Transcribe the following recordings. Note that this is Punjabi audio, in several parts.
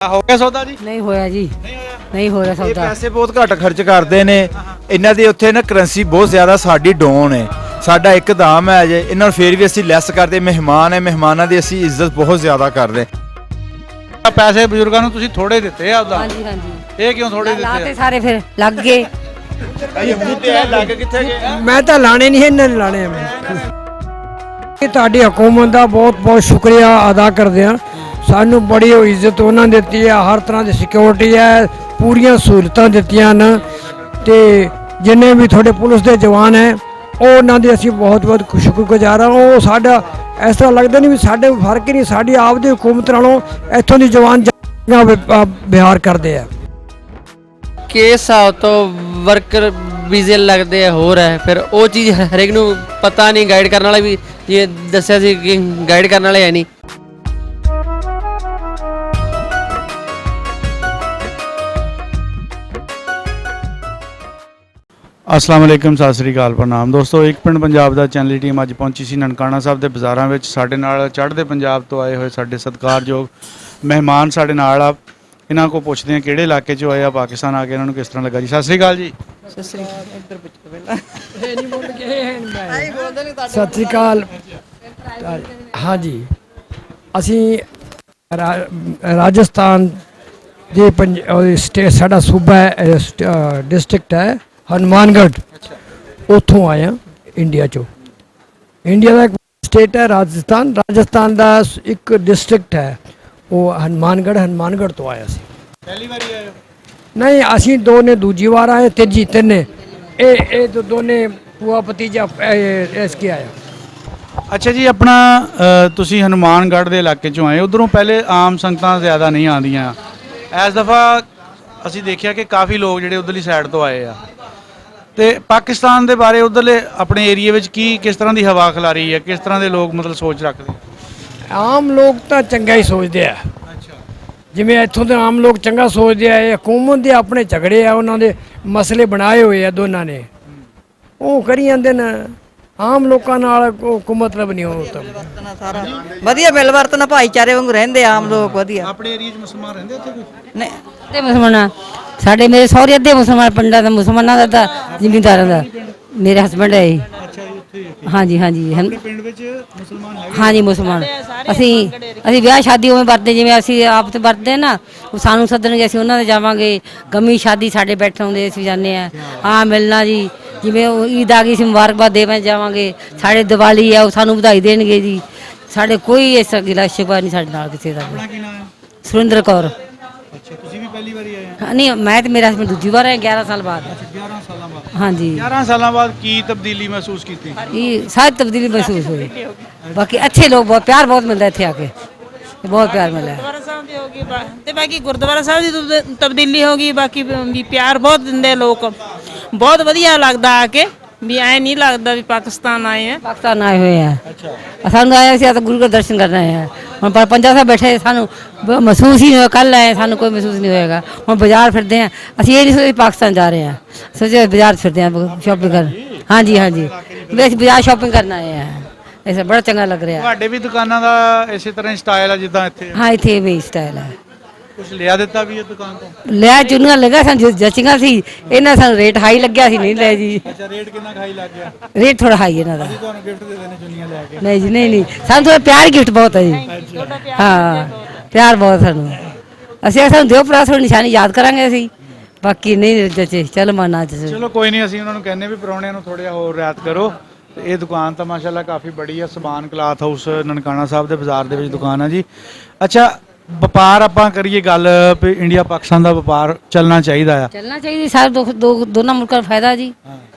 हो गया सौदा जी? नहीं होया जी, नहीं होया ਇਹ सौदा। ਪੈਸੇ ਬਹੁਤ ਘੱਟ ਖਰਚ ਕਰਦੇ ਨੇ। ਇਹਨਾਂ ਦੀ ਉੱਥੇ ਨਾ ਕਰੰਸੀ ਬਹੁਤ ਜ਼ਿਆਦਾ ਸਾਡੀ ਡਾਊਨ ਹੈ। ਸਾਡਾ ਇੱਕ ਦਾਮ ਹੈ ਜੇ ਇਹਨਾਂ ਨੂੰ ਫੇਰ ਵੀ ਅਸੀਂ ਲੈਸ ਕਰਦੇ। ਮਹਿਮਾਨ ਹੈ, ਮਹਿਮਾਨਾਂ ਦੀ ਅਸੀਂ ਇੱਜ਼ਤ ਬਹੁਤ ਜ਼ਿਆਦਾ ਕਰਦੇ। ਪੈਸੇ ਬਜ਼ੁਰਗਾਂ ਨੂੰ ਤੁਸੀਂ ਥੋੜੇ ਦਿੱਤੇ ਆ ਉਹਦਾ? ਹਾਂਜੀ ਹਾਂਜੀ। ਇਹ ਕਿਉਂ ਥੋੜੇ लाते ਦਿੱਤੇ? सारे फिर लग गए। ਇਹ ਮੂੰਹ ਤੇ ਐ ਲੱਗ ਕਿੱਥੇ ਗਏ? ਮੈਂ ਤਾਂ ਲਾਣੇ ਨਹੀਂ ਇਹਨਾਂ ਨੇ ਲਾਣੇ ਆ। ਇਹ ਤੁਹਾਡੀ ਹਕੂਮਤ ਦਾ ਬਹੁਤ ਬਹੁਤ ਸ਼ੁਕਰੀਆ ਅਦਾ ਕਰਦੇ ਆ। ਸਾਨੂੰ ਬੜੀ ਇੱਜ਼ਤ ਉਹਨਾਂ ਨੇ ਦਿੱਤੀ ਹੈ, ਹਰ ਤਰ੍ਹਾਂ ਦੀ ਸਿਕਿਉਰਿਟੀ ਹੈ, ਪੂਰੀਆਂ ਸਹੂਲਤਾਂ ਦਿੱਤੀਆਂ ਨੇ। ਤੇ ਜਿੰਨੇ ਵੀ ਤੁਹਾਡੇ ਪੁਲਿਸ ਦੇ ਜਵਾਨ ਹੈ ਉਹਨਾਂ ਦੇ ਅਸੀਂ ਬਹੁਤ ਬਹੁਤ ਸ਼ੁਕਰਗੁਜ਼ਾਰ ਹਾਂ। ਉਹ ਸਾਡਾ ਇਸ ਤਰ੍ਹਾਂ ਲੱਗਦਾ ਨਹੀਂ ਵੀ ਸਾਡੇ ਫਰਕ ਹੀ ਨਹੀਂ, ਸਾਡੀ ਆਪਦੀ ਹਕੂਮਤ ਨਾਲੋਂ ਇੱਥੋਂ ਦੀ ਜਵਾਨ ਬਿਹਾਰ ਕਰਦੇ ਆ। ਕਿਸ ਹਿਸਾਬ ਤੋਂ ਵਰਕਰ ਵੀਜ਼ੇ ਲੱਗਦੇ ਆ ਹੋਰ ਹੈ, ਫਿਰ ਉਹ ਚੀਜ਼ ਹਰੇਕ ਨੂੰ ਪਤਾ ਨਹੀਂ। ਗਾਈਡ ਕਰਨ ਵਾਲਾ ਵੀ ਜਿਵੇਂ ਦੱਸਿਆ ਸੀ ਕਿ ਗਾਈਡ ਕਰਨ ਵਾਲੇ ਹੈ ਨਹੀਂ। अस्सलाम वालेकुम, सत श्री अकाल, प्रणाम दोस्तों। एक पिंड पंजाब ਦਾ ਚੈਨਲ ਟੀਮ ਅੱਜ ਪਹੁੰਚੀ ਸੀ ਨਨਕਾਣਾ ਸਾਹਿਬ ਦੇ ਬਾਜ਼ਾਰਾਂ ਵਿੱਚ। ਸਾਡੇ ਨਾਲ ਚੜ੍ਹਦੇ ਪੰਜਾਬ ਤੋਂ ਆਏ ਹੋਏ ਸਾਡੇ ਸਤਿਕਾਰਯੋਗ ਮਹਿਮਾਨ ਸਾਡੇ ਨਾਲ ਆ। ਇਹਨਾਂ ਕੋਲ ਪੁੱਛਦੇ ਆ ਕਿਹੜੇ ਇਲਾਕੇ 'ਚੋਂ ਆਏ ਆ, ਪਾਕਿਸਤਾਨ ਆ ਕੇ ਇਹਨਾਂ ਨੂੰ ਕਿਸ ਤਰ੍ਹਾਂ ਲੱਗਾ ਜੀ। ਸਤਿ श्री अकाल ਜੀ। ਸਤਿ ਸ੍ਰੀ ਅਕਾਲ। ਹਾਂਜੀ, ਅਸੀਂ ਰਾਜਸਥਾਨ ਦੇ ਸਾਡਾ ਸੂਬਾ ਹੈ, ਡਿਸਟ੍ਰਿਕਟ ਹੈ ਹਨੂਮਾਨਗढ़। ਉੱਥੋਂ ਆਇਆ ਇੰਡੀਆ ਚੋਂ। ਇੰਡੀਆ ਦਾ ਇੱਕ ਸਟੇਟ ਹੈ ਰਾਜਸਥਾਨ, ਰਾਜਸਥਾਨ ਦਾ ਇੱਕ ਡਿਸਟ੍ਰਿਕਟ ਹੈ ਉਹ ਹਨੂਮਾਨਗढ़ ਤੋਂ ਆਇਆ ਸੀ। ਪਹਿਲੀ ਵਾਰੀ ਆਏ ਹੋ? ਨਹੀਂ, ਅਸੀਂ ਦੋ ਨੇ ਦੂਜੀ ਵਾਰ ਆਏ, ਤੀਜੀ ਤਿੰਨੇ ਇਹ ਦੋਨੇ ਭੂਆ ਭਤੀਜਾ ਇਸ ਕੇ ਆਇਆ। ਅੱਛਾ ਜੀ, ਆਪਣਾ ਤੁਸੀਂ ਹਨੂਮਾਨਗढ़ ਦੇ ਇਲਾਕੇ 'ਚੋਂ ਆਏ। ਉਧਰੋਂ ਪਹਿਲੇ ਆਮ ਸੰਗਤਾਂ ਜ਼ਿਆਦਾ ਨਹੀਂ ਆਉਂਦੀਆਂ। ਇਸ ਦਫਾ ਅਸੀਂ ਦੇਖਿਆ ਕਿ ਕਾਫੀ ਲੋਕ ਜਿਹੜੇ ਉਧਰਲੀ ਸਾਈਡ ਤੋਂ ਆਏ ਆ। ਤੇ ਪਾਕਿਸਤਾਨ ਦੇ ਬਾਰੇ ਉਧਰਲੇ ਆਪਣੇ ਏਰੀਏ ਵਿੱਚ ਕਿਸ ਤਰ੍ਹਾਂ ਦੀ ਹਵਾ ਖਿਲਾਰੀ ਹੈ, ਕਿਸ ਤਰ੍ਹਾਂ ਦੇ ਲੋਕ ਮਤਲਬ ਸੋਚ ਰੱਖਦੇ? ਆਮ ਲੋਕ ਤਾਂ ਚੰਗਾ ਹੀ ਸੋਚਦੇ ਆ। ਜਿਵੇਂ ਇੱਥੋਂ ਦੇ ਆਮ ਲੋਕ ਚੰਗਾ ਸੋਚਦੇ ਆ। ਇਹ ਹਕੂਮਤ ਦੇ ਆਪਣੇ ਝਗੜੇ ਆ, ਉਹਨਾਂ ਦੇ ਮਸਲੇ ਬਣਾਏ ਹੋਏ ਆ ਦੋਨਾਂ ਨੇ, ਉਹ ਕਰੀ ਜਾਂਦੇ ਨੇ। ਆਮ ਲੋਕਾਂ ਨਾਲ ਕੋਈ ਮਤਲਬ ਨਹੀਂ। ਉਹ ਤਾਂ ਸਾਰਾ ਵਧੀਆ ਮਿਲ ਵਰਤਣਾ, ਭਾਈਚਾਰੇ ਵਾਂਗੂ ਰਹਿੰਦੇ ਆਮ ਲੋਕ ਵਧੀਆ। ਆਪਣੇ ਏਰੀਏ 'ਚ ਮੁਸਲਮਾਨ ਰਹਿੰਦੇ ਉੱਥੇ ਕੋਈ? ਨਹੀਂ, ਅੱਧੇ ਮੁਸਲਮਾਨ ਸਾਡੇ, ਮੇਰੇ ਸਹੁਰੇ ਅੱਧੇ ਮੁਸਲਮਾਨ, ਪਿੰਡਾਂ ਦਾ ਮੁਸਲਮਾਨਾਂ ਦਾ ਤਾਂ ਜ਼ਿਮੀਂਦਾਰਾਂ ਦਾ। ਮੇਰੇ ਹਸਬੈਂਡ ਹੈ ਜੀ। ਅੱਛਾ ਜੀ, ਉੱਥੇ ਹੀ। ਹਾਂਜੀ ਹਾਂਜੀ ਪਿੰਡ ਵਿੱਚ ਮੁਸਲਮਾਨ ਹੈਗੇ? ਹਾਂਜੀ ਮੁਸਲਮਾਨ। ਅਸੀਂ ਵਿਆਹ ਸ਼ਾਦੀ ਉਵੇਂ ਵਰਤਦੇ ਜਿਵੇਂ ਅਸੀਂ ਆਪ ਤੇ ਵਰਤਦੇ ਨਾ। ਉਹ ਸਾਨੂੰ ਸੱਦਣਗੇ, ਅਸੀਂ ਉਹਨਾਂ ਦੇ ਜਾਵਾਂਗੇ। ਗਮੀ ਸ਼ਾਦੀ ਸਾਡੇ ਬੈਠੇ ਹੁੰਦੇ, ਅਸੀਂ ਜਾਂਦੇ ਹਾਂ ਮਿਲਣਾ ਜੀ। ਜਿਵੇਂ ਉਹ ਈਦ ਆ ਗਈ ਸੀ, ਮੁਬਾਰਕਬਾਦ ਦੇਵਣ ਜਾਵਾਂਗੇ। ਸਾਡੇ ਦੀਵਾਲੀ ਆ, ਉਹ ਸਾਨੂੰ ਵਧਾਈ ਦੇਣਗੇ ਜੀ। ਸਾਡੇ ਕੋਈ ਇਸ ਗਿਲਾ ਸ਼ਿਕਵਾ ਨਹੀਂ ਸਾਡੇ ਨਾਲ ਕਿਸੇ ਦਾ। ਆਪਣਾ ਕੀ ਨਾਮ ਹੈ? ਸੁਰਿੰਦਰ ਕੌਰ। ਅੱਛਾ, ਤੁਸੀਂ ਵੀ ਪਹਿਲੀ ਵਾਰੀ ਆਏ ਹੋ? ਨਹੀਂ, ਮੈਂ ਤੇ ਮੇਰਾ ਹਸਬੈਂਡ ਦੂਜੀ ਵਾਰ ਆਏ 11 ਸਾਲ ਬਾਅਦ। 11 ਸਾਲਾਂ ਬਾਅਦ? ਹਾਂਜੀ, 11 ਸਾਲਾਂ ਬਾਅਦ ਕੀ ਤਬਦੀਲੀ ਮਹਿਸੂਸ ਕੀਤੀ? ਇਹ ਸਾਰੀ ਤਬਦੀਲੀ ਮਹਿਸੂਸ ਹੋਈ। ਬਾਕੀ ਅੱਛੇ ਲੋਕ, ਬਹੁਤ ਪਿਆਰ ਬਹੁਤ ਮਿਲਦਾ ਇੱਥੇ ਆ ਕੇ, ਬਹੁਤ ਪਿਆਰ ਮਿਲਿਆ। ਗੁਰਦੁਆਰਾ ਸਾਹਿਬ ਦੀ ਹੋ ਗਈ ਤੇ ਬਾਕੀ ਗੁਰਦੁਆਰਾ ਸਾਹਿਬ ਦੀ ਤਬਦੀਲੀ ਹੋ ਗਈ। ਬਾਕੀ ਵੀ ਪਿਆਰ ਬਹੁਤ ਦਿੰਦੇ ਲੋਕ, ਬਹੁਤ ਵਧੀਆ ਲੱਗਦਾ ਆ ਕੇ। ਵੀ ਐ ਨਹੀਂ ਲੱਗਦਾ ਵੀ ਪਾਕਿਸਤਾਨ ਆਏ ਆ। ਪਾਕਿਸਤਾਨ ਆਏ ਹੋਏ ਆ। ਸਾਨੂੰ ਆਇਆ ਸੀ ਤਾਂ ਗੁਰੂ ਦੇ ਦਰਸ਼ਨ ਕਰਨ ਆਏ ਆ। ਹੁਣ ਪਰ ਪੰਜਾ ਸਾਹਿਬ ਬੈਠੇ, ਸਾਨੂੰ ਮਹਿਸੂਸ ਹੀ ਨਹੀਂ ਹੋਇਆ। ਕੱਲ੍ਹ ਆਏ, ਸਾਨੂੰ ਕੋਈ ਮਹਿਸੂਸ ਨਹੀਂ ਹੋਏਗਾ। ਹੁਣ ਬਾਜ਼ਾਰ ਫਿਰਦੇ ਆ, ਅਸੀਂ ਇਹ ਨਹੀਂ ਸੋਚਦੇ ਪਾਕਿਸਤਾਨ ਜਾ ਰਹੇ ਆ, ਸੋਚੇ ਬਾਜ਼ਾਰ ਫਿਰਦੇ ਆ ਸ਼ਾਪਿੰਗ ਕਰਨ। ਹਾਂਜੀ ਹਾਂਜੀ, ਵੀ ਅਸੀਂ ਬਾਜ਼ਾਰ ਸ਼ਾਪਿੰਗ ਕਰਨ ਆਏ ਆ। ਐਸਾ ਬੜਾ ਚੰਗਾ ਲੱਗ ਰਿਹਾ। ਤੁਹਾਡੇ ਵੀ ਦੁਕਾਨਾਂ ਦਾ ਇਸੇ ਤਰ੍ਹਾਂ ਸਟਾਈਲ ਆ ਜਿੱਦਾਂ ਇੱਥੇ? ਹਾਂ, ਇੱਥੇ ਵੀ ਸਟਾਈਲ ਹੈ। ਕੁਝ ਲਿਆ ਦਿੱਤਾ ਵੀ ਇਹ ਦੁਕਾਨ ਤੋਂ? ਲਿਆ ਚੁੰਨੀਆਂ ਲੱਗਾ ਸਾਨੂੰ ਜੱਚੀਆਂ ਸੀ। ਇਹਨਾਂ ਸਾਨੂੰ ਰੇਟ ਹਾਈ ਲੱਗਿਆ ਸੀ, ਨਹੀਂ ਲੈ ਜੀ। ਅੱਛਾ, ਰੇਟ ਕਿੰਨਾ ਖਾਈ ਲੱਗ ਗਿਆ? ਰੇਟ ਥੋੜਾ ਹਾਈ ਇਹਨਾਂ ਦਾ। ਤੁਹਾਨੂੰ ਗਿਫਟ ਦੇ ਦੇਣੇ ਚੁੰਨੀਆਂ ਲੈ ਕੇ? ਨਹੀਂ ਜੀ, ਨਹੀਂ ਸਾਨੂੰ ਥੋੜਾ ਪਿਆਰ ਗਿਫਟ ਬਹੁਤ ਹੈ ਜੀ। ਹਾਂ, ਪਿਆਰ ਬਹੁਤ ਸਾਨੂੰ। ਅਸੀਂ ਸਾਨੂੰ ਦਿਓ ਭਰਾ, ਥੋੜੀ ਨਿਸ਼ਾਨੀ ਯਾਦ ਕਰਾਂਗੇ ਅਸੀਂ। ਬਾਕੀ ਨਹੀਂ ਜੱਚੇ, ਚੱਲ ਮਾਨਾ ਚ। ਚਲੋ ਕੋਈ ਨਹੀਂ, ਅਸੀਂ ਉਹਨਾਂ ਨੂੰ ਕਹਿੰਦੇ ਵੀ ਪ੍ਰਾਹੁਣਿਆਂ ਨੂੰ ਥੋੜਾ ਜਿਹਾ ਹੋਰ ਰਿਆਤ ਕਰੋ। ਤੇ ਇਹ ਦੁਕਾਨ ਤਾਂ ਮਾਸ਼ਾਅੱਲਾ ਕਾਫੀ ਬੜੀ ਆ। ਸਬਾਨ ਕਲਾਥ ਹਾਊਸ ਨਨਕਾਣਾ ਸਾਹਿਬ ਦੇ ਬਾਜ਼ਾਰ ਦੇ ਵਿੱਚ ਦੁਕਾਨ ਆ ਜੀ। ਅੱਛਾ, ਵਪਾਰ ਆਪਾਂ ਕਰੀਏ ਗੱਲ ਵੀ ਇੰਡੀਆ ਪਾਕਿਸਤਾਨ ਦਾ ਵਪਾਰ ਚੱਲਣਾ ਚਾਹੀਦਾ ਆ? ਚੱਲਣਾ ਚਾਹੀਦਾ। ਸਾਰੇ ਦੋਨਾਂ ਮੁਲਕਾਂ ਨੂੰ ਫਾਇਦਾ ਜੀ।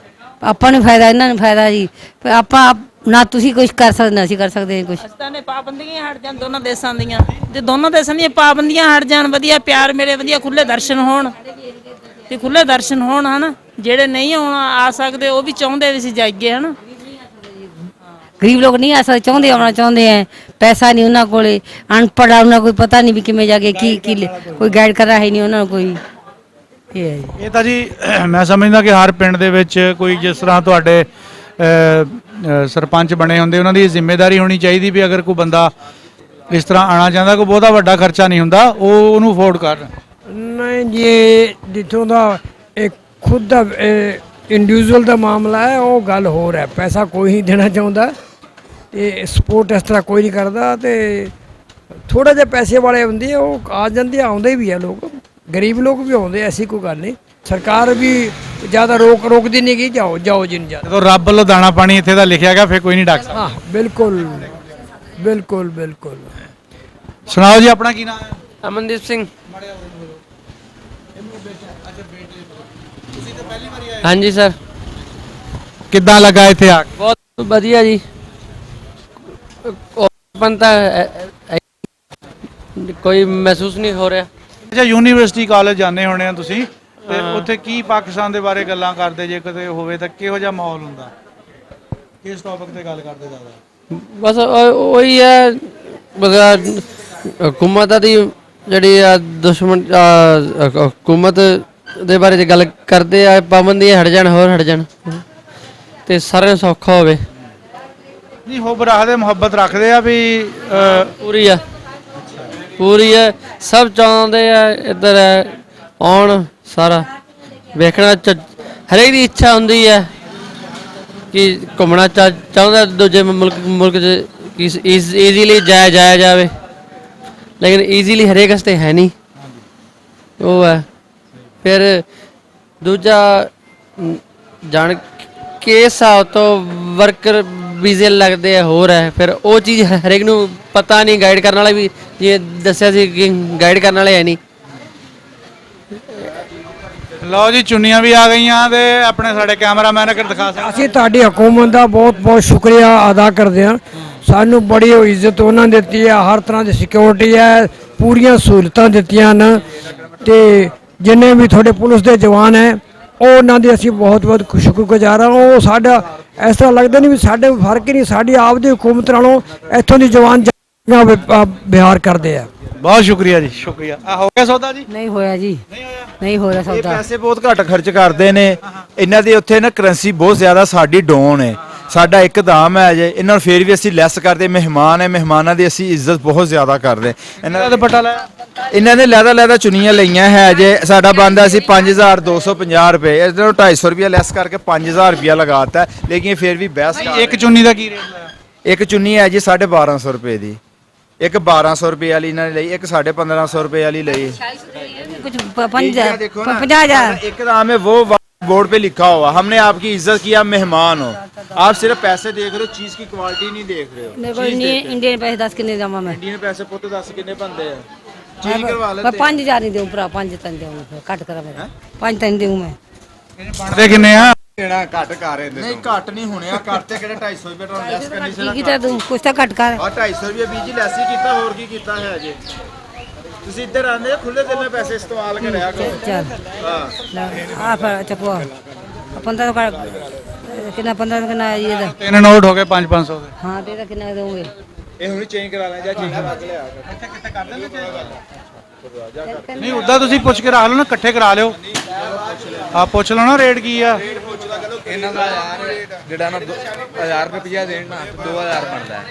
ਆਪਾਂ ਨੂੰ ਫਾਇਦਾ, ਇਹਨਾਂ ਨੂੰ ਫਾਇਦਾ ਜੀ। ਆਪਾਂ ਨਾ ਤੁਸੀਂ ਕੁਝ ਕਰ ਸਕਦੇ, ਨਾ ਅਸੀਂ ਕਰ ਸਕਦੇ ਕੁਝ। ਪਾਕਿਸਤਾਨ ਨੇ ਪਾਬੰਦੀਆਂ ਹਟ ਜਾਣ ਦੋਨਾਂ ਦੇਸ਼ਾਂ ਦੀਆਂ, ਤੇ ਦੋਨਾਂ ਦੇਸ਼ਾਂ ਦੀਆਂ ਪਾਬੰਦੀਆਂ ਹਟ ਜਾਣ, ਵਧੀਆ ਪਿਆਰ ਮੇਰੇ, ਵਧੀਆ ਖੁੱਲੇ ਦਰਸ਼ਨ ਹੋਣ। ਤੇ ਖੁੱਲੇ ਦਰਸ਼ਨ ਹੋਣ ਹਨਾ। ਜਿਹੜੇ ਨਹੀਂ ਆ ਸਕਦੇ ਉਹ ਵੀ ਚਾਹੁੰਦੇ ਵੀ ਅਸੀਂ ਜਾਈਏ ਹਨਾ। ਗਰੀਬ ਲੋਕ ਨਹੀਂ ਆ ਸਕਦੇ, ਚਾਹੁੰਦੇ ਆਉਣਾ ਚਾਹੁੰਦੇ ਆ। ਪੈਸਾ ਨਹੀਂ ਉਹਨਾਂ ਕੋਲੇ, ਅਨਪੜ੍ਹ ਆ, ਉਹਨਾਂ ਕੋਈ ਪਤਾ ਨਹੀਂ ਵੀ ਕਿਵੇਂ ਜਾ ਕੇ ਕੀ ਕੋਈ ਗਾਈਡ ਕਰ ਰਿਹਾ ਹੈ ਨਹੀਂ ਉਹਨਾਂ ਨੂੰ ਕੋਈ। ਇਹ ਹੈ ਜੀ। ਇਹ ਤਾਂ ਜੀ ਮੈਂ ਸਮਝਦਾ ਕਿ ਹਰ ਪਿੰਡ ਦੇ ਵਿੱਚ ਕੋਈ ਜਿਸ ਤਰ੍ਹਾਂ ਤੁਹਾਡੇ ਸਰਪੰਚ ਬਣੇ ਹੁੰਦੇ, ਉਹਨਾਂ ਦੀ ਜ਼ਿੰਮੇਵਾਰੀ ਹੋਣੀ ਚਾਹੀਦੀ ਵੀ ਅਗਰ ਕੋਈ ਬੰਦਾ ਇਸ ਤਰ੍ਹਾਂ ਆਣਾ ਜਾਂਦਾ, ਕੋਈ ਬਹੁਤਾ ਵੱਡਾ ਖਰਚਾ ਨਹੀਂ ਹੁੰਦਾ, ਉਹ ਉਹਨੂੰ ਅਫੋਰਡ ਕਰਨ। ਨਹੀਂ ਜੀ, ਜਿੱਥੋਂ ਦਾ ਇਹ ਖੁਦ ਦਾ ਇੰਡੀਵਿਜੂਅਲ ਦਾ ਮਾਮਲਾ ਹੈ ਉਹ ਗੱਲ ਹੋਰ ਹੈ। ਪੈਸਾ ਕੋਈ ਨਹੀਂ ਦੇਣਾ ਚਾਹੁੰਦਾ, ਇਹ ਸਪੋਰਟ ਇਸ ਤਰ੍ਹਾਂ ਕੋਈ ਨਹੀਂ ਕਰਦਾ। ਤੇ ਥੋੜਾ ਜਿਹਾ ਪੈਸੇ ਵਾਲੇ ਹੁੰਦੇ ਆ ਉਹ ਆ ਜਾਂਦੇ, ਆਉਂਦੇ ਵੀ ਆ ਲੋਕ, ਗਰੀਬ ਲੋਕ ਵੀ ਆਉਂਦੇ, ਐਸੀ ਕੋਈ ਗੱਲ ਨਹੀਂ। ਸਰਕਾਰ ਵੀ ਜ਼ਿਆਦਾ ਰੋਕਦੀ ਨਹੀਂ ਗਈ, ਜਾਓ ਜਾਓ ਜਿੰਨ ਜਾ। ਜਦੋਂ ਰੱਬ ਵੱਲੋਂ ਦਾਣਾ ਪਾਣੀ ਇੱਥੇ ਦਾ ਲਿਖਿਆ ਗਿਆ ਫਿਰ ਕੋਈ ਨਹੀਂ ਡੱਕ ਸਕਦਾ। ਹਾਂ ਬਿਲਕੁਲ ਬਿਲਕੁਲ ਬਿਲकुल। ਸੁਣਾਓ ਜੀ, ਆਪਣਾ ਕੀ ਨਾਮ ਹੈ? ਅਮਨਦੀਪ ਸਿੰਘ। ਹਾਂਜੀ ਸਰ। ਕਿੱਦਾਂ ਲੱਗਾ ਇੱਥੇ ਆ ਕੇ? ਬਹੁਤ ਵਧੀਆ ਜੀ। ਓਪਨ ਤਾਂ ਕੋਈ ਮਹਿਸੂਸ ਨਹੀਂ ਹੋ ਰਿਹਾ। ਅੱਛਾ, ਯੂਨੀਵਰਸਿਟੀ ਕਾਲਜ ਜਾਂਦੇ ਹੋਣੇ ਆ ਤੁਸੀਂ, ਤੇ ਉੱਥੇ ਕੀ ਪਾਕਿਸਤਾਨ ਦੇ ਬਾਰੇ ਗੱਲਾਂ ਕਰਦੇ, ਜੇ ਕਿਤੇ ਹੋਵੇ ਤਾਂ ਕਿਹੋ ਜਿਹਾ ਮਾਹੌਲ ਹੁੰਦਾ? ਕਿਸ ਟੌਪਿਕ ਤੇ ਗੱਲ ਕਰਦੇ ਜ਼ਿਆਦਾ? ਬਸ ਉਹੀ ਹੈ, ਬਸ ਹਕੂਮਤ ਦੀ ਜਿਹੜੀ ਆ ਦੁਸ਼ਮਣ ਹਕੂਮਤ ਦੇ ਬਾਰੇ ਜੇ ਗੱਲ ਕਰਦੇ ਆ, ਪਾਬੰਦੀਆਂ ਹਟ ਜਾਣ, ਹੋਰ ਹਟ ਜਾਣ ਤੇ ਸਾਰਿਆਂ ਨੂੰ ਸੌਖਾ ਹੋਵੇ। ਨਹੀਂ, ਹੁਬ ਰੱਖਦੇ, ਮੁਹੱਬਤ ਰੱਖਦੇ ਆ ਵੀ ਪੂਰੀ ਆ, ਪੂਰੀ ਆ। ਸਭ ਚਾਹੁੰਦੇ ਆ ਇੱਧਰ ਆਉਣ, ਸਾਰਾ ਵੇਖਣਾ ਹਰੇਕ ਦੀ ਇੱਛਾ ਹੁੰਦੀ ਹੈ ਕਿ ਘੁੰਮਣਾ ਚਾਹੁੰਦਾ ਦੂਜੇ ਮੁਲਕ 'ਚ ਕਿ ਈਜ਼ੀਲੀ ਜਾਇਆ ਜਾਵੇ, ਲੇਕਿਨ ਈਜ਼ੀਲੀ ਹਰੇਕ ਵਾਸਤੇ ਹੈ ਨਹੀਂ। ਉਹ ਹੈ ਫਿਰ ਦੂਜਾ ਜਾਣ ਕੇ ਹਿਸਾਬ ਤੋਂ ਵਰਕਰ ਵੀਜ਼ੇ ਲੱਗਦੇ ਆ, ਹੋਰ ਹੈ ਫਿਰ ਉਹ ਚੀਜ਼ ਹਰੇਕ ਨੂੰ ਪਤਾ ਨਹੀਂ। ਗਾਈਡ ਕਰਨ ਵਾਲਾ ਵੀ ਜਿਵੇਂ ਦੱਸਿਆ ਸੀ ਕਿ ਗਾਈਡ ਕਰਨ ਵਾਲੇ ਹੈ ਨਹੀਂ। ਲਓ ਜੀ, ਚੁੰਨੀਆਂ ਵੀ ਆ ਗਈਆਂ ਤੇ ਆਪਣੇ ਸਾਡੇ ਕੈਮਰਾਮੈਨ ਅਗਰ ਦਿਖਾ ਸਕਦੇ। ਅਸੀਂ ਤੁਹਾਡੀ ਹਕੂਮਤ ਦਾ ਬਹੁਤ ਬਹੁਤ ਸ਼ੁਕਰੀਆ ਅਦਾ ਕਰਦੇ ਹਾਂ। ਸਾਨੂੰ ਬੜੀ ਇੱਜ਼ਤ ਉਹਨਾਂ ਨੇ ਦਿੱਤੀ ਹੈ, ਹਰ ਤਰ੍ਹਾਂ ਦੀ ਸਿਕਿਉਰਿਟੀ ਹੈ, ਪੂਰੀਆਂ ਸਹੂਲਤਾਂ ਦਿੱਤੀਆਂ ਹਨ। ਤੇ ਜਿੰਨੇ ਵੀ ਤੁਹਾਡੇ ਪੁਲਿਸ ਦੇ ਜਵਾਨ ਹੈ ਉਹ ਉਹਨਾਂ ਦੇ ਅਸੀਂ ਬਹੁਤ ਬਹੁਤ ਸ਼ੁਕਰਗੁਜ਼ਾਰ ਹਾਂ। ਉਹ ਸਾਡਾ ਇਸ ਤਰ੍ਹਾਂ ਲੱਗਦਾ ਨਹੀਂ ਵੀ ਸਾਡੇ ਫਰਕ ਹੀ ਨਹੀਂ, ਸਾਡੀ ਆਪ ਦੀ ਹਕੂਮਤ ਨਾਲੋਂ ਇੱਥੋਂ ਦੀ ਜਵਾਨ ਬਿਹਾਰ ਕਰਦੇ ਆ। ਬਹੁਤ ਸ਼ੁਕਰੀਆ ਜੀ, ਸ਼ੁਕਰੀਆ। ਆ ਹੋ ਗਿਆ ਸੌਦਾ ਜੀ? ਨਹੀਂ ਹੋਇਆ ਜੀ, ਨਹੀਂ ਹੋ ਰਿਹਾ ਇਹ ਸੌਦਾ। ਪੈਸੇ ਬਹੁਤ ਘੱਟ ਖਰਚ ਕਰਦੇ ਨੇ। ਇਹਨਾਂ ਦੇ ਉੱਥੇ ਨਾ ਕਰੰਸੀ ਬਹੁਤ ਜ਼ਿਆਦਾ ਸਾਡੀ ਡਾਊਨ ਹੈ, ਸਾਡਾ ਇੱਕਦਮ ਹੈ ਜੇ। ਇਹਨਾਂ ਨੂੰ ਫੇਰ ਵੀ ਅਸੀਂ ਲੈਸ ਕਰਦੇ, ਮਹਿਮਾਨ ਹੈ, ਮਹਿਮਾਨਾਂ ਦੀ ਅਸੀਂ ਇੱਜ਼ਤ ਬਹੁਤ ਜ਼ਿਆਦਾ ਕਰਦੇ। ਇਹਨਾਂ ਇਹਦਾ ਦੁਪੱਟਾ ਲਾਇਆ? ਇਹਨਾਂ ਨੇ ਲੈਦਾ ਚੁੰਨੀਆਂ ਲਈਆਂ ਹੈ ਜੇ। ਸਾਡਾ ਬੰਦਾ ਸੀ 5250 ਰੁਪਏ, ਇਹਨਾਂ ਨੂੰ 250 ਰੁਪਇਆ ਲੈਸ ਕਰਕੇ 5000 ਰੁਪਇਆ ਲਗਾਤਾ, ਲੇਕਿਨ ਫਿਰ ਵੀ ਬਹਿਸ ਕਰ ਇੱਕ ਚੁੰਨੀ ਦਾ ਕੀ ਰੇਟ ਲਾਇਆ? ਇੱਕ ਚੁੰਨੀ ਹੈ ਜੀ 1250 ਰੁਪਏ ਦੀ, ਇੱਕ 1200 ਰੁਪਏ ਵਾਲੀ ਇਹਨਾਂ ਨੇ ਲਈ, ਇੱਕ 1550 ਰੁਪਏ ਵਾਲੀ ਲਈ। कुछ देखो ना, 50,000। एक नाम है वो बोर्ड पे लिखा हुआ, हमने आपकी इज्जत की, आप मेहमान हो, आप सिर्फ पैसे देख रहे हो, चीज की क्वालिटी नहीं देख रहे हो। मेरे को इंडियन पैसे 10 किन्ने जावा मैं? इंडियन पैसे पुੱਤ 10 किन्ने बनते हैं? चेंज करवा मैं लेते 5,000 नहीं दूँ भरा, 5 तन दूँ, कट करा मेरा 5 तन दूँ मैं। ਬਣਦੇ ਕਿੰਨੇ ਆ? नहीं घट नहीं होने आ, करते किहड़े 250 रुपए ਤੁਹਾਨੂੰ ਲੈਸ ਕਰਨੀ ਸੀ की ना। कीता तू कुछ तो कट कर। ਆ 250 ਰੁਪਏ ਬੀਜੀ ਲੈਸ ਹੀ ਕੀਤਾ, ਹੋਰ ਕੀ ਕੀਤਾ ਹੈ ਅਜੇ? ਤੁਸੀਂ ਇੱਧਰ ਆਂਦੇ ਹੋ, ਖੁੱਲੇ ਦਿਲ ਨਾਲ ਪੈਸੇ ਇਸਤੇਮਾਲ ਕਰਿਆ ਕਰੋ। चल ਹਾਂ, हाँ पर चपुआ 15 का कितना 15 कितना ये दे। 3 ਨੋਟ ਹੋ ਗਏ 500 ਦੇ। हाँ दे दे कितना दूँगे? ਇਹ ਹੁਣ ਚੇਂਜ ਕਰਾ ਲੈ ਜਾਂ ਚੇਂਜ ਕਰਾ ਕੇ ਲਿਆ। ਨਹੀਂ, ਉੱਦਾਂ ਤੁਸੀਂ ਪੁੱਛ ਕੇ ਰੱਖ ਲਓ ਨਾ, ਇਕੱਠੇ ਕਰਾ ਲਿਓ। ਆ ਪੁੱਛ ਲਓ ਨਾ ਰੇਟ ਕੀ ਆ ਇਹਨਾਂ ਦਾ ਯਾਰ ਜਿਹੜਾ ਨਾ 1000 ਰੁਪਏ ਦੇਣ ਨਾ 2000 ਬਣਦਾ ਹੈ।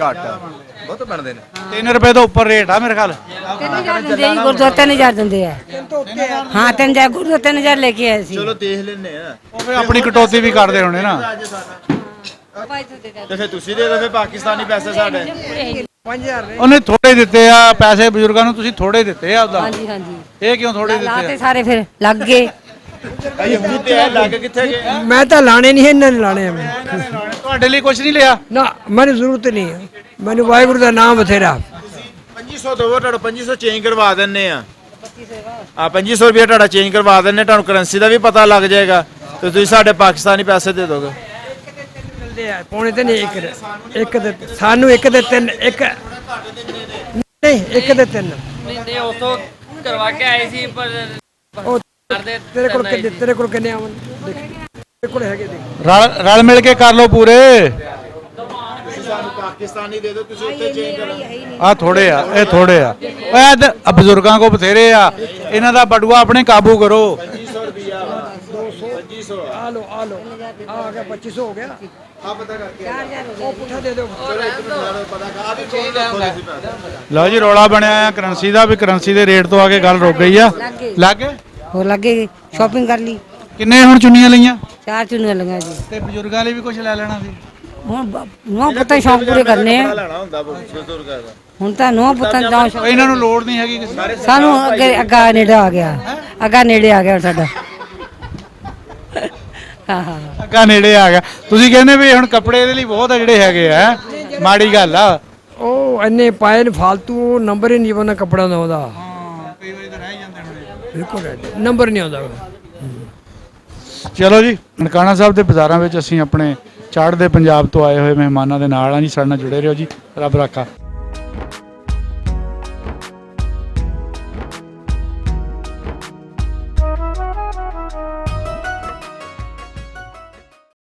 ਘੱਟ ਬਹੁਤ ਬਣਦੇ ਨੇ। 3 ਰੁਪਏ ਤੋਂ ਉੱਪਰ ਰੇਟ ਆ ਮੇਰੇ ਖਿਆਲ। 3,000 ਦਿੰਦੇ ਜੀ, ਗੁਰਦੁਆਰਾ 3,000 ਦਿੰਦੇ ਆ। हाँ 3,000 गुरु 3,000 लेके आए सी। ਚਲੋ ਦੇਖ ਲੈਨੇ ਆ। ਉਹ ਫਿਰ ਆਪਣੀ ਕਟੌਤੀ ਵੀ ਕਰਦੇ ਹੋਣੇ ਨਾ। ਤੇ ਫਿਰ ਤੁਸੀਂ ਦੇ ਦੋ ਫਿਰ ਪਾਕਿਸਤਾਨੀ ਪੈਸੇ ਸਾਡੇ। 5000 ਨੇ। ਉਹਨੇ ਥੋੜੇ ਦਿੱਤੇ ਆ ਪੈਸੇ, ਬਜ਼ੁਰਗਾਂ ਨੂੰ ਤੁਸੀਂ ਥੋੜੇ ਦਿੱਤੇ ਆ ਉਦਾਂ। हाँ जी हाँ जी। ਇਹ ਕਿਉਂ ਥੋੜੇ ਦਿੱਤੇ लाते ਆ? सारे फिर लग गए। ਇਹ ਹੁਣ ਤੇ ਇਹ ਲੱਗ ਕਿੱਥੇ ਗਏ? ਮੈਂ ਤਾਂ ਲਾਣੇ ਨਹੀਂ, ਇਹਨਾਂ ਨੇ ਲਾਣੇ ਆ। ਤੁਹਾਡੇ ਲਈ ਕੁਝ ਨਹੀਂ ਲਿਆ? ਨਾ ਮੈਨੂੰ ਜ਼ਰੂਰਤ ਨਹੀਂ ਹੈ, ਮੈਨੂੰ ਵਾਹਿਗੁਰੂ ਦਾ ਨਾਮ ਬਥੇਰਾ। 2500 ਦਵੋ, ਤੁਹਾਡਾ 2500 ਚੇਂਜ ਕਰਵਾ ਦਿੰਨੇ ਆ। ਆ 2500 ਰੁਪਏ ਤੁਹਾਡਾ ਚੇਂਜ ਕਰਵਾ ਦਿੰਨੇ, ਤੁਹਾਨੂੰ ਕਰੰਸੀ ਦਾ ਵੀ ਪਤਾ ਲੱਗ ਜਾਏਗਾ ਤੇ ਤੁਸੀਂ ਸਾਡੇ ਪਾਕਿਸਤਾਨੀ ਪੈਸੇ ਦੇ ਦੋਗੇ। ਮਿਲਦੇ ਆ ਪੌਣੇ ਤੇ ਨਹੀਂ, ਇੱਕ ਦੇ ਸਾਨੂੰ, ਇੱਕ ਦੇ 3, ਇੱਕ ਨਹੀਂ, ਇੱਕ ਦੇ 3। ਨਹੀਂ ਉਥੋਂ ਕਰਵਾ ਕੇ ਆਏ ਸੀ, ਪਰ ਉਹ ਤੇਰੇ ਕੋਲ ਕਿੰਨੇ ਆਵਣ? ਦੇਖ ਤੇਰੇ ਕੋਲ ਹੈਗੇ, ਦੇਖ। ਰਲ ਮਿਲ ਕੇ ਕਰ ਲਓ ਪੂਰੇ। ਤੁਸੀਂ ਸਾਨੂੰ ਪਾਕਿਸਤਾਨੀ ਦੇ ਦਿਓ, ਤੁਸੀਂ ਉੱਥੇ ਚੇਂਜ ਕਰੋ। ਆ ਥੋੜੇ ਆ, ਇਹ ਥੋੜੇ ਆ। ਇਹ ਬਜ਼ੁਰਗਾਂ ਕੋ ਬਥੇਰੇ ਆ, ਇਹਨਾਂ ਦਾ ਬਟੂਆ ਆਪਣੇ ਕਾਬੂ ਕਰੋ। 2500 ਰੁਪਿਆ 200 2500 ਆ ਲੋ ਆ ਗਿਆ 2500 ਹੋ ਗਿਆ। ਲਓ ਜੀ ਰੌਲਾ ਬਣਿਆ ਆ ਕਰੰਸੀ ਦਾ ਵੀ ਕਰੰਸੀ ਦੇ ਰੇਟ ਤੋਂ ਆ ਕੇ ਗੱਲ ਰੁਕ ਗਈ ਆ ਲੱਗ ਗਏ ਹੋ ਲੱਗੇ ਸ਼ਾਪਿੰਗ ਕਰ ਲਈ ਕਿੰਨੇ ਹੁਣ ਚੁੰਨੀਆਂ ਲਈਆਂ 4 ਚੁੰਨੀਆਂ ਲਈਆਂ ਜੀ ਤੇ ਬਜ਼ੁਰਗਾਂ ਲਈ ਵੀ ਕੁਝ ਲੈ ਲੈਣਾ ਸੀ ਹੁਣ ਨੂੰਹ ਪੁੱਤਾਂ ਸ਼ੌਂਕ ਪੂਰੇ ਕਰਨੇ ਆ ਹੁਣ ਤਾਂ ਨੂੰਹ ਪੁੱਤਾਂ ਦਾ ਸ਼ੌਂਕ ਇਹਨਾਂ ਨੂੰ ਲੋੜ ਨਹੀਂ ਹੈਗੀ ਕਿਸੇ ਸਾਨੂੰ ਅੱਗਾ ਨੇੜੇ ਆ ਗਿਆ ਅੱਗਾ ਨੇੜੇ ਆ ਗਿਆ ਸਾਡਾ ਹਾਂ ਅੱਗਾ ਨੇੜੇ ਆ ਗਿਆ ਤੁਸੀਂ ਕਹਿੰਦੇ ਵੀ ਹੁਣ ਕੱਪੜੇ ਇਹਦੇ ਲਈ ਬਹੁਤ ਆ ਜਿਹੜੇ ਹੈਗੇ ਆ ਮਾੜੀ ਗੱਲ ਆ ਉਹ ਇੰਨੇ ਪਾਏ ਨੇ ਫਾਲਤੂ ਨੰਬਰ ਹੀ ਨਹੀਂ ਬੰਦਾ ਕੱਪੜਾ ਦਾ ਉਹਦਾ ਹਾਂ ਕਈ ਵਾਰੀ ਤਾਂ ਰਹਿ ਜਾਂਦੇ ਹੋਣੇ ਬਿਲਕੁਲ ਨੰਬਰ ਨਹੀਂ ਆਉਂਦਾ ਚਲੋ ਜੀ ਨਨਕਾਣਾ ਸਾਹਿਬ ਦੇ ਬਾਜ਼ਾਰਾਂ ਵਿੱਚ ਅਸੀਂ ਆਪਣੇ ਚੜ੍ਹਦੇ ਪੰਜਾਬ ਤੋਂ ਆਏ ਹੋਏ ਮਹਿਮਾਨਾਂ ਦੇ ਨਾਲ ਆ ਜੀ ਸਾਡੇ ਨਾਲ ਜੁੜੇ ਰਹੋ ਜੀ ਰੱਬ ਰਾਖਾ